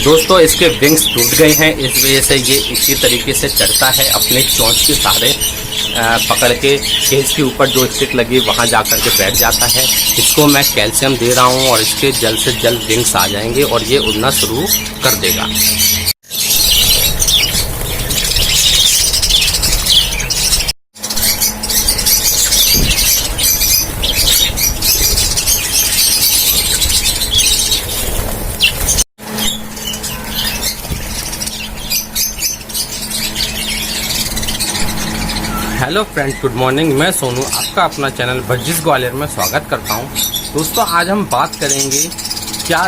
दोस्तों इसके विंग्स टूट गए हैं, इस वजह से ये इसी तरीके से चढ़ता है, अपने चोंच के सहारे पकड़ के केज के ऊपर जो स्टिक लगी वहाँ जा कर के बैठ जाता है। इसको मैं कैल्शियम दे रहा हूँ और इसके जल्द से जल्द विंग्स आ जाएंगे और ये उड़ना शुरू कर देगा। Hello friends, good morning. मैं सोनू, आपका अपना चैनल वर्जिस ग्वालियर में स्वागत करता हूं। दोस्तों आज हम बात करेंगे क्या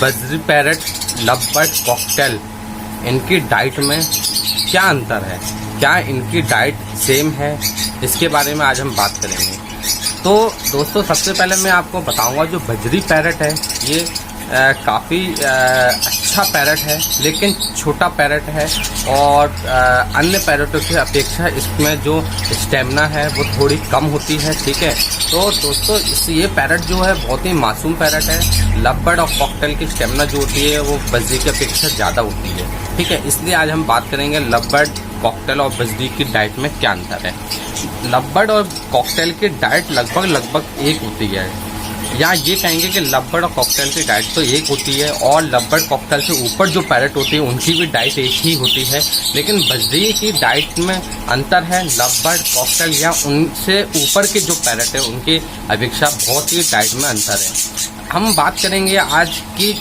बजरी पैरट, लवबर्ड, कॉकटेल, इनकी डाइट में क्या अंतर है, क्या इनकी डाइट सेम है, इसके बारे में आज हम बात करेंगे। तो दोस्तों सबसे पहले मैं आपको बताऊंगा जो बजरी पैरट है ये काफ़ी अच्छा पैरट है, लेकिन छोटा पैरट है और अन्य पैरटों की अपेक्षा इसमें जो स्टेमिना है वो थोड़ी कम होती है। ठीक है, तो दोस्तों ये पैरट जो है बहुत ही मासूम पैरट है। लवबर्ड और कॉकटेल की स्टेमिना जो होती है वो बजरी की अपेक्षा ज़्यादा होती है। ठीक है, इसलिए आज हम बात करेंगे लवबर्ड, कॉकटेल और बजरी की डाइट में क्या अंतर है। लवबर्ड और कॉकटेल की डाइट लगभग एक होती है, या ये कहेंगे कि लवबर्ड और कॉकटेल की डाइट तो एक होती है और लवबर्ड कॉकटेल से ऊपर जो पैरट होती है उनकी भी डाइट एक ही होती है, लेकिन बजरी की डाइट में अंतर है। लवबर्ड, कॉकटेल या उनसे ऊपर के जो पैरट है उनकी अपेक्षा बहुत ही डाइट में अंतर है। हम बात करेंगे आज की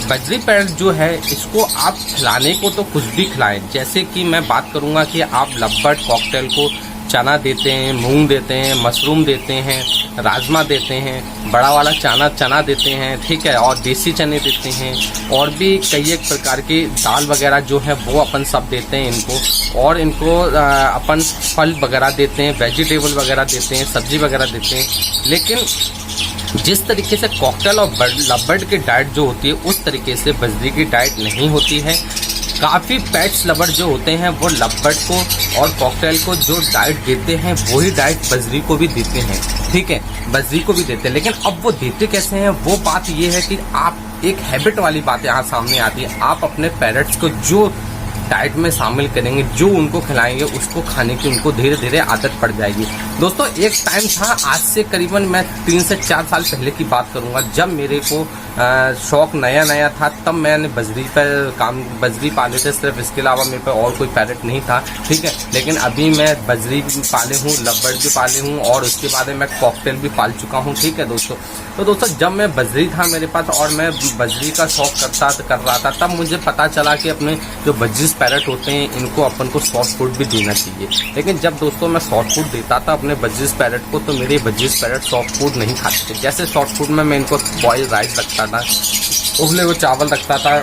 बजरी पैरट जो है, इसको आप खिलाने को तो कुछ भी खिलाएं। जैसे कि मैं बात करूंगा कि आप लवबर्ड, कॉकटेल को चना देते हैं, मूंग देते हैं, मशरूम देते हैं, राजमा देते हैं, बड़ा वाला चना देते हैं। ठीक है, और देसी चने देते हैं, और भी कई एक प्रकार की दाल वगैरह जो है वो अपन सब देते हैं इनको, और इनको अपन फल वगैरह देते हैं, वेजिटेबल वगैरह देते हैं, सब्जी वगैरह देते हैं। लेकिन जिस तरीके से कॉकटेल और लवबर्ड की डाइट जो होती है उस तरीके से बजरी की डाइट नहीं होती है। काफ़ी पेट्स लवर जो होते हैं वो लवबर्ड को और कॉकटेल को जो डाइट देते हैं वही डाइट बजरी को भी देते हैं। ठीक है, बजरी को भी देते हैं, लेकिन अब वो देते कैसे हैं वो बात ये है कि आप एक हैबिट वाली बात यहाँ सामने आती है। आप अपने पेरेंट्स को जो डाइट में शामिल करेंगे, जो उनको खिलाएंगे, उसको खाने की उनको धीरे धीरे आदत पड़ जाएगी। दोस्तों एक टाइम था, आज से करीबन मैं 3 से 4 साल पहले की बात करूंगा, जब मेरे को शौक नया था, तब मैंने बजरी पाले थे सिर्फ, इसके अलावा मेरे पे और कोई पैरट नहीं था। ठीक है, लेकिन अभी मैं बजरी भी पाले हूँ, लवबर्ड भी पाले हूँ और उसके बाद मैं कॉकटेल भी पाल चुका हूँ। ठीक है दोस्तों, तो दोस्तों जब मैं बजरी था मेरे पास और मैं बजरी का शौक कर रहा था, तब मुझे पता चला कि अपने जो बजरी पैरट होते हैं इनको अपन को सॉफ्ट फूड भी देना चाहिए। लेकिन जब दोस्तों मैं सॉफ्ट फूड देता था अपने बजरीज पैरट को, तो मेरे बजरीज पैरट सॉफ्ट फूड नहीं खाते थे। जैसे सॉफ्ट फूड में मैं इनको बॉयल राइस रखता था, उबले हुए चावल रखता था,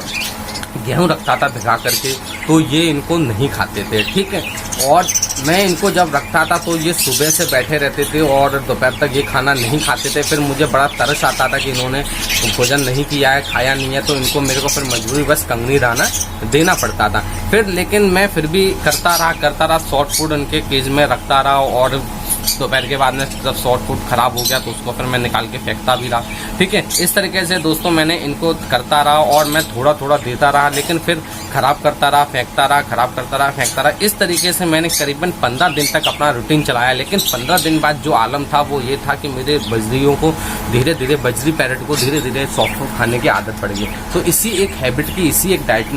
गेहूँ रखता था भिगा करके, तो ये इनको नहीं खाते थे। ठीक है, और मैं इनको जब रखता था तो ये सुबह से बैठे रहते थे और दोपहर तक ये खाना नहीं खाते थे। फिर मुझे बड़ा तरस आता था कि इन्होंने भोजन नहीं किया है, खाया नहीं है, तो इनको मेरे को फिर मजबूरी बस कंगनी दाना देना पड़ता था। फिर लेकिन मैं फिर भी करता रहा, सॉफ्ट फूड उनके केज में रखता रहा, और दोपहर के बाद में जब सॉफ्ट फूड खराब हो गया तो उसको फिर मैं निकाल के फेंकता भी रहा। ठीक है, इस तरीके से दोस्तों मैंने इनको करता रहा और मैं थोड़ा थोड़ा देता रहा, लेकिन फिर खराब करता रहा, फेंकता रहा, खराब करता रहा, फेंकता रहा। इस तरीके से मैंने करीबन 15 दिन तक अपना रूटीन चलाया। लेकिन 15 दिन बाद जो आलम था वो ये था कि मेरे बजरियों को धीरे धीरे, बजरी पैरट को धीरे धीरे सॉफ्ट फूड खाने की आदत पड़ गई। तो इसी एक हैबिट की, इसी एक डाइट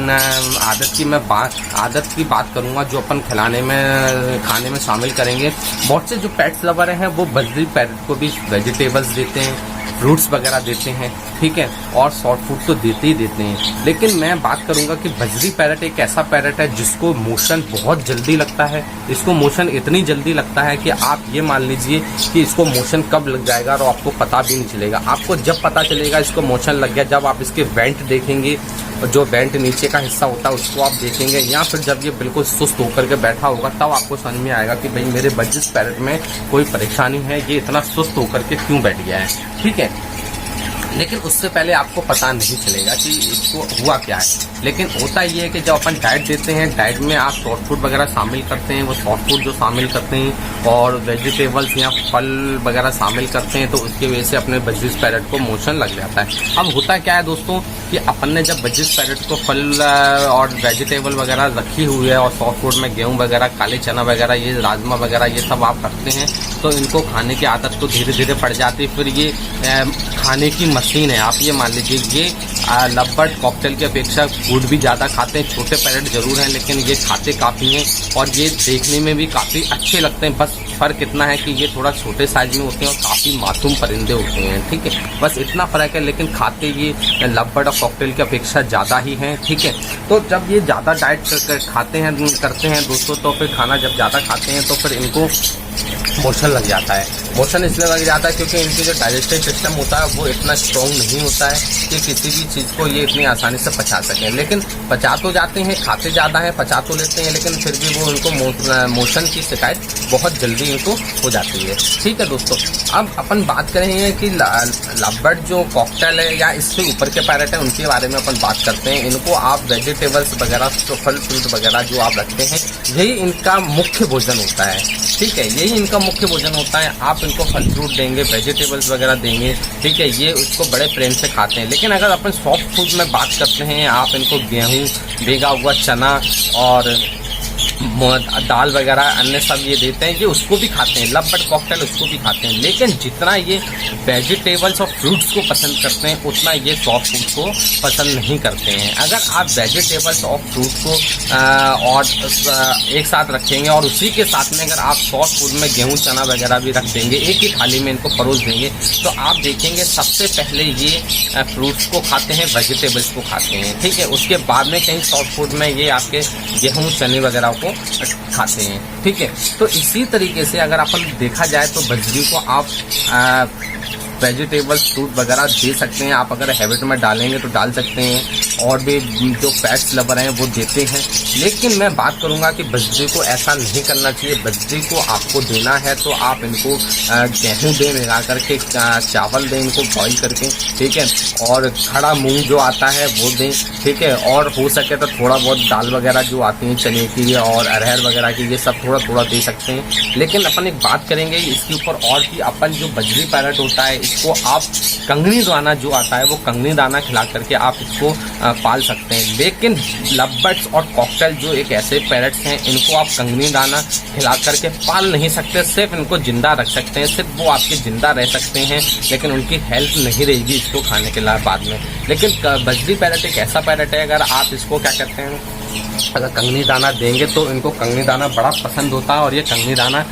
आदत की बात करूंगा जो अपन खाने में शामिल करेंगे। बहुत से जो पेट्स लवर हैं वो बजरी पैरट को भी वेजिटेबल्स देते हैं, फ्रूट्स वगैरह देते हैं। ठीक है, और सॉफ्ट फूड तो देते ही देते हैं। लेकिन मैं बात करूंगा कि बजरी पैरट एक ऐसा पैरट है जिसको मोशन बहुत जल्दी लगता है। इसको मोशन इतनी जल्दी लगता है कि आप ये मान लीजिए कि इसको मोशन कब लग जाएगा और आपको पता भी नहीं चलेगा। आपको जब पता चलेगा इसको मोशन लग गया, जब आप इसके वेंट देखेंगे, जो वेंट नीचे का हिस्सा होता है उसको आप देखेंगे, या फिर जब ये बिल्कुल सुस्त होकर के बैठा होगा, तब आपको समझ में आएगा कि भाई मेरे बजरी पैरट में कोई परेशानी है, ये इतना सुस्त होकर के क्यों बैठ गया है। ठीक है, लेकिन उससे पहले आपको पता नहीं चलेगा कि इसको हुआ क्या है। लेकिन होता ये है कि जब अपन डाइट देते हैं, डाइट में आप सॉफ्ट फूड वगैरह शामिल करते हैं, वो सॉफ्ट फूड जो शामिल करते हैं और वेजिटेबल्स या फल वगैरह शामिल करते हैं, तो उसकी वजह से अपने बजिस पैरेट को मोशन लग जाता है। अब होता क्या है दोस्तों कि अपन ने जब बजिस पैरेट को फल और वेजिटेबल वगैरह रखी हुई है और सॉफ्ट फूड में गेहूँ वगैरह, काले चना वगैरह, ये राजमा वगैरह ये सब आप रखते हैं, तो इनको खाने की आदत तो धीरे धीरे पड़ जाती है। फिर ये खाने की मशीन है। आप ये मान लीजिए ये लवबर्ड कॉकटेल की अपेक्षा फूड भी ज़्यादा खाते हैं। छोटे पैरेट जरूर हैं लेकिन ये खाते काफ़ी हैं और ये देखने में भी काफ़ी अच्छे लगते हैं। बस फ़र्क इतना है कि ये थोड़ा छोटे साइज में होते हैं और काफ़ी मासूम परिंदे होते हैं, ठीक है, बस इतना फ़र्क है। लेकिन खाते ये लवबर्ड और कॉकटेल की अपेक्षा ज़्यादा ही हैं, ठीक है। तो जब ये ज़्यादा डाइट खाते हैं करते हैं दोस्तों, तो फिर खाना जब ज़्यादा खाते हैं तो फिर इनको मोशन लग जाता है। मोशन इसलिए लग जाता है क्योंकि इनके जो डाइजेस्टिव सिस्टम होता है वो इतना स्ट्रॉन्ग नहीं होता है कि किसी भी चीज़ को ये इतनी आसानी से पचा सकें। लेकिन पचा तो जाते हैं, खाते ज़्यादा हैं, पचा तो लेते हैं, लेकिन फिर भी वो इनको मोशन की शिकायत बहुत जल्दी इनको हो जाती है, ठीक है दोस्तों। अब अपन बात करेंगे कि लवबर्ड जो कॉकटेल है या इससे ऊपर के पैरेट हैं उनके बारे में अपन बात करते हैं। इनको आप वेजिटेबल्स वगैरह, तो फल फ्रूट वगैरह जो आप रखते हैं, यही इनका मुख्य भोजन होता है, ठीक है, यही इनका मुख्य भोजन होता है। आप इनको फल फ्रूट देंगे, वेजिटेबल्स वगैरह देंगे, ठीक है, ये उसको बड़े प्रेम से खाते हैं। लेकिन अगर अपन सॉफ्ट फूड में बात करते हैं, आप इनको गेहूँ, भीगा हुआ चना और दाल वगैरह अन्य सब ये देते हैं, ये उसको भी खाते हैं, लवबर्ड कॉकटेल उसको भी खाते हैं। लेकिन जितना ये वेजिटेबल्स और फ्रूट्स को पसंद करते हैं उतना ये सॉफ्ट फूड को पसंद नहीं करते हैं। अगर आप वेजिटेबल्स और फ्रूट को और एक साथ रखेंगे और उसी के साथ में अगर आप सॉफ्ट फूड में गेहूँ चना वगैरह भी रख देंगे, एक ही थाली में इनको परोस देंगे, तो आप देखेंगे सबसे पहले ये फ्रूट्स को खाते हैं, वेजिटेबल्स को खाते हैं, ठीक है। उसके बाद में कहीं सॉफ्ट फूड में ये आपके गेहूँ चने वगैरह को खाते हैं, ठीक है। तो इसी तरीके से अगर अपन देखा जाए तो बजरी को आप वेजिटेबल्स फ्रूट वगैरह दे सकते हैं। आप अगर हैबिट में डालेंगे तो डाल सकते हैं और भी जो पेट्स लवर हैं वो देते हैं। लेकिन मैं बात करूंगा कि बजरी को ऐसा नहीं करना चाहिए। बजरी को आपको देना है तो आप इनको गेहूँ दें मिला करके, चावल दें इनको बॉईल करके, ठीक है, और खड़ा मूंग जो आता है वो दें, ठीक है, और हो सके तो थोड़ा बहुत दाल वगैरह जो आती है चने की और अरहर वगैरह की, ये सब थोड़ा थोड़ा दे सकते हैं। लेकिन अपन एक बात करेंगे इसके ऊपर और कि अपन जो बजरी पैरेट होता है इसको आप कंगनी दाना जो आता है वो कंगनी दाना खिला करके आप इसको पाल सकते हैं। लेकिन लवबर्ड्स और कॉकटेल जो एक ऐसे पैरेट्स हैं, इनको आप कंगनी दाना खिला करके पाल नहीं सकते, सिर्फ इनको जिंदा रख सकते हैं, सिर्फ वो आपके जिंदा रह सकते हैं, लेकिन उनकी हेल्प नहीं रहेगी इसको खाने के बाद में। लेकिन बजरी पैरेट एक ऐसा पैरेट है, अगर आप इसको क्या कहते हैं, अगर कंगनी दाना देंगे तो इनको कंगनी दाना बड़ा पसंद होता है और ये कंगनी दाना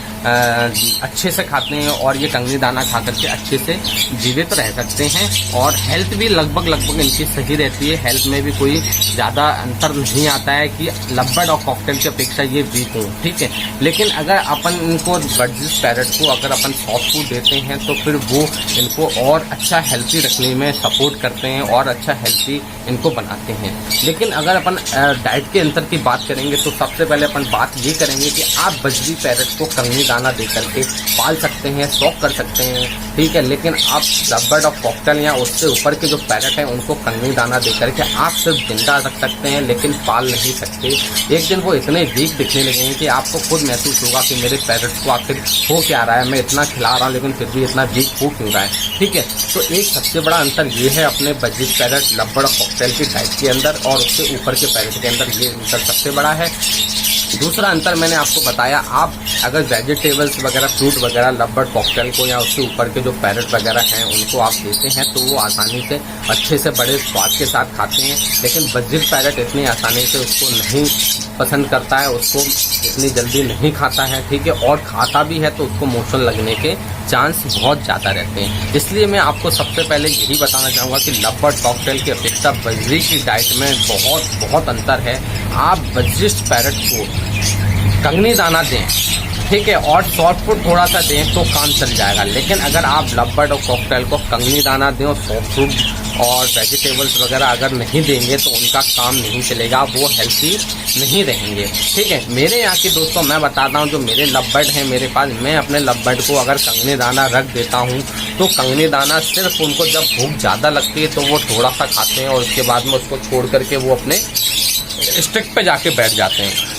अच्छे से खाते हैं और ये कंगनी दाना खा करके अच्छे से जीवित रह सकते हैं और हेल्थ भी लगभग इनकी सही रहती है। हेल्थ में भी कोई ज़्यादा अंतर नहीं आता है कि लवबर्ड और कॉकटेल की अपेक्षा ये वीक हो, ठीक है। लेकिन अगर अपन इनको बजिस पैरेट को अगर अपन सॉफ्ट फूड देते हैं तो फिर वो इनको और अच्छा हेल्थी रखने में सपोर्ट करते हैं और अच्छा हेल्थी इनको बनाते हैं। लेकिन अगर अपन डाइट के अंतर की बात करेंगे तो सबसे पहले अपन बात ये करेंगे कि आप बजरी पैरेट को कंगनी दाना दे करके पाल सकते हैं, शौक कर सकते हैं, ठीक है। लेकिन आप लवबर्ड और कॉकटेल या उससे ऊपर के जो पैरेट हैं उनको कंगनी दाना दे करके आप सिर्फ जिंदा रख सकते हैं लेकिन पाल नहीं सकते। एक दिन वो इतने वीक दिखने लगेंगे कि आपको खुद महसूस होगा कि मेरे पैरेट्स को आखिर हो क्या रहा है, मैं इतना खिला रहा हूँ लेकिन फिर भी इतना वीक हो क्यों रहा है, ठीक है। तो एक सबसे बड़ा अंतर ये है अपने बजरी पैरेट, लवबर्ड और कॉकटेल की डाइट के अंदर और उससे ऊपर के पैरेट के अंदर, ये अंतर सबसे बड़ा है। दूसरा अंतर मैंने आपको बताया, आप अगर वेजिटेबल्स वगैरह फ्रूट वगैरह लवबर्ड कॉकटेल को या उससे ऊपर के जो पैरेट वगैरह हैं उनको आप देते हैं तो वो आसानी से अच्छे से बड़े स्वाद के साथ खाते हैं। लेकिन बजरी पैरेट इतनी आसानी से उसको नहीं पसंद करता है, उसको इतनी जल्दी नहीं खाता है, ठीक है, और खाता भी है तो उसको मोशन लगने के चांस बहुत ज़्यादा रहते हैं। इसलिए मैं आपको सबसे पहले यही बताना चाहूँगा कि लवबर्ड कॉकटेल की अपेक्षा बजरी की डाइट में बहुत अंतर है। आप बजरी पैरेट को कंगनी दाना दें, ठीक है, और सॉफ्ट फूड थोड़ा सा दें तो काम चल जाएगा। लेकिन अगर आप लवबर्ड और कॉकटेल को कंगनी दाना दें और सॉफ्ट फूड और वेजिटेबल्स वगैरह अगर नहीं देंगे तो उनका काम नहीं चलेगा, वो हेल्थी नहीं रहेंगे। ठीक है, मेरे यहाँ के दोस्तों मैं बताता हूँ, जो मेरे लव बर्ड हैं मेरे पास, मैं अपने लव बर्ड को अगर कंगनी दाना रख देता हूँ तो कंगनी दाना सिर्फ उनको जब भूख ज़्यादा लगती है तो वो थोड़ा सा खाते हैं और उसके बाद में उसको छोड़ करके वो अपने स्टिक पे जाके बैठ जाते हैं।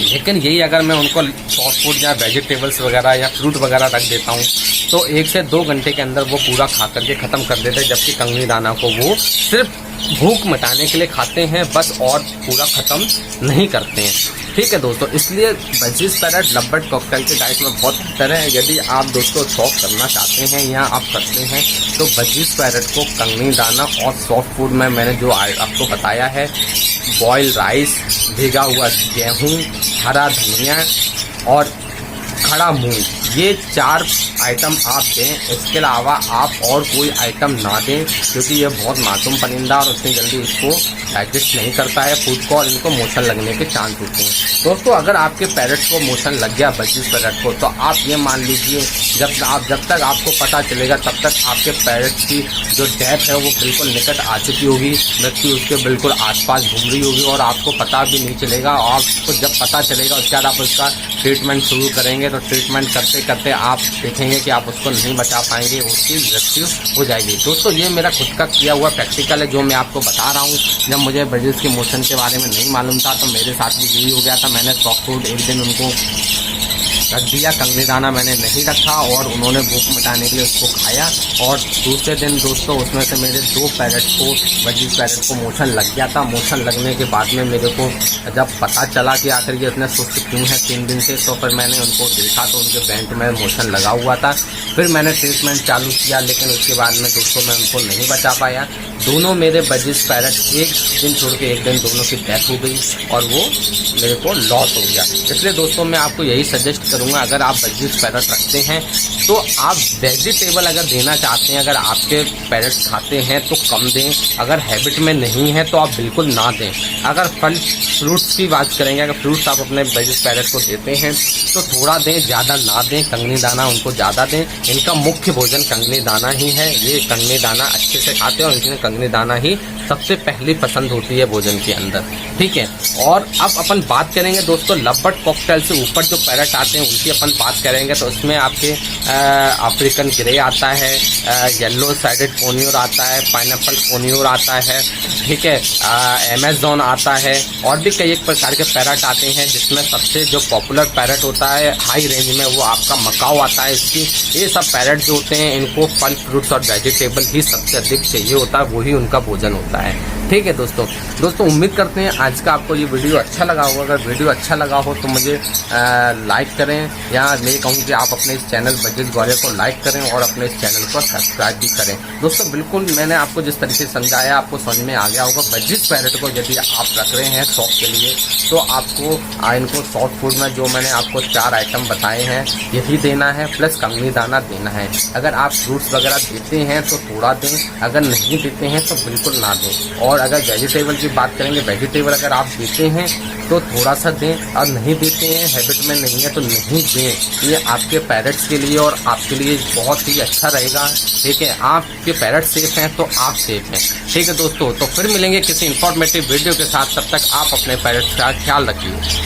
लेकिन यही अगर मैं उनको सॉफ्ट फूड या वेजिटेबल्स वगैरह या फ्रूट वगैरह रख देता हूँ तो 1 से 2 घंटे के अंदर वो पूरा खा करके ख़त्म कर देते हैं, जबकि कंगनी दाना को वो सिर्फ भूख मिटाने के लिए खाते हैं बस, और पूरा ख़त्म नहीं करते हैं। ठीक है दोस्तों, इसलिए budgies parrot love bird cocktail के डाइट में बहुत बेहतर है। यदि आप दोस्तों शौक करना चाहते हैं या आप करते हैं तो बजीज पैरेट को कंगनी दाना और सॉफ्ट फूड में मैंने जो आपको बताया है, बॉयल राइस, भीगा हुआ गेहूँ, हरा धनिया और खड़ा मूंग, ये 4 आइटम आप दें। इसके अलावा आप और कोई आइटम ना दें, क्योंकि ये बहुत मासूम परिंदा और उतनी जल्दी इसको डाइजेस्ट नहीं करता है फूड को, और इनको मोशन लगने के चांस होते हैं। दोस्तों अगर आपके पैरेट को मोशन लग गया बजीज पैरेट को, तो आप ये मान लीजिए जब तक आपको पता चलेगा तब तक आपके पैरेट की जो डेथ है वो बिल्कुल निकट आ चुकी होगी, मृत्यु उसके बिल्कुल आसपास घूम रही होगी और आपको पता भी नहीं चलेगा। और आपको जब पता चलेगा उसके बाद आप उसका ट्रीटमेंट शुरू करेंगे तो ट्रीटमेंट करते करते आप देखेंगे कि आप उसको नहीं बचा पाएंगे, उसकी मृत्यु हो जाएगी। दोस्तों ये मेरा खुद का किया हुआ प्रैक्टिकल है जो मैं आपको बता रहा हूँ। जब मुझे बजीज के मोशन के बारे में नहीं मालूम था तो मेरे साथ भी यही हो गया था। मैंने सॉफ्ट फूड एक दिन उनको रख दिया, कंगनी दाना मैंने नहीं रखा और उन्होंने भूख मिटाने के लिए उसको खाया, और दूसरे दिन दोस्तों उसमें से मेरे 2 पैरेट को, बजीज पैरेट को मोशन लग गया था। मोशन लगने के बाद में मेरे को जब पता चला कि आखिर ये इतने सुस्त क्यों है 3 दिन से, तो फिर मैंने उनको देखा तो उनके बेंट में मोशन लगा हुआ था। फिर मैंने ट्रीटमेंट चालू किया, लेकिन उसके बाद में दोस्तों मैं उनको नहीं बचा पाया। दोनों मेरे बजीज पैरेट एक दिन छोड़ के एक दिन दोनों की डेथ हो गई और वो मेरे को लॉस हो गया। इसलिए दोस्तों मैं आपको यही सजेस्ट करूँगा, अगर आप बजीज पैरेट रखते हैं तो आप वेजिटेबल अगर देना चाहते हैं, अगर आपके पैरेट खाते हैं तो कम दें, अगर हैबिट में नहीं है तो आप बिल्कुल ना दें। अगर फल फ्रूट्स की बात करेंगे, अगर फ्रूट्स आप अपने बजीज पैरेट को देते हैं तो थोड़ा दें, ज़्यादा ना दें। कंगनी दाना उनको ज़्यादा दें, इनका मुख्य भोजन कंगनी दाना ही है। ये कंगनी दाना अच्छे से खाते हैं और इसमें कंगनी दाना ही सबसे पहली पसंद होती है भोजन के अंदर। ठीक है, और अब अपन बात करेंगे दोस्तों लव बर्ड कॉकटेल से ऊपर जो पैरेट आते हैं उनकी अपन बात करेंगे। तो उसमें आपके अफ्रीकन ग्रे आता है, येलो साइडेड कोन्योर आता है, पाइनएप्पल कोन्योर आता है, ठीक है, अमेज़न आता है, और भी कई एक प्रकार के पैरेट आते हैं, जिसमें सबसे जो पॉपुलर पैरेट होता है हाई रेंज में वो आपका मकाओ आता है। इसकी ये सब पैरेट जो होते हैं इनको फल फ्रूट्स और वेजिटेबल ही सबसे अधिक चाहिए होता है, वही उनका भोजन होता है। ठीक है दोस्तों उम्मीद करते हैं आज का आपको ये वीडियो अच्छा लगा होगा। अगर वीडियो अच्छा लगा हो तो मुझे लाइक करें, या मैं कहूँ कि आप अपने इस चैनल बजीज ग्वालियर को लाइक करें और अपने इस चैनल को सब्सक्राइब भी करें। दोस्तों बिल्कुल मैंने आपको जिस तरीके से समझाया आपको समझ में आ गया होगा। बजीज पैरेट को यदि आप रख रहे हैं शौक के लिए तो आपको इनको सॉफ्ट फूड में जो मैंने आपको 4 आइटम बताए हैं यही देना है, प्लस कंगनी दाना देना है। अगर आप फ्रूट्स वगैरह देते हैं तो थोड़ा दें, अगर नहीं देते हैं तो बिल्कुल ना दें। और अगर वेजिटेबल की बात करेंगे, वेजिटेबल अगर आप देते हैं तो थोड़ा सा दें, और नहीं देते हैं हैबिट में नहीं है तो नहीं दें। ये आपके पैरेट्स के लिए और आपके लिए बहुत ही अच्छा रहेगा। ठीक है, आपके पैरेट सेफ हैं तो आप सेफ हैं। ठीक है दोस्तों, तो फिर मिलेंगे किसी इंफॉर्मेटिव वीडियो के साथ। तब तक आप अपने पैरेट्स का ख्याल रखिए।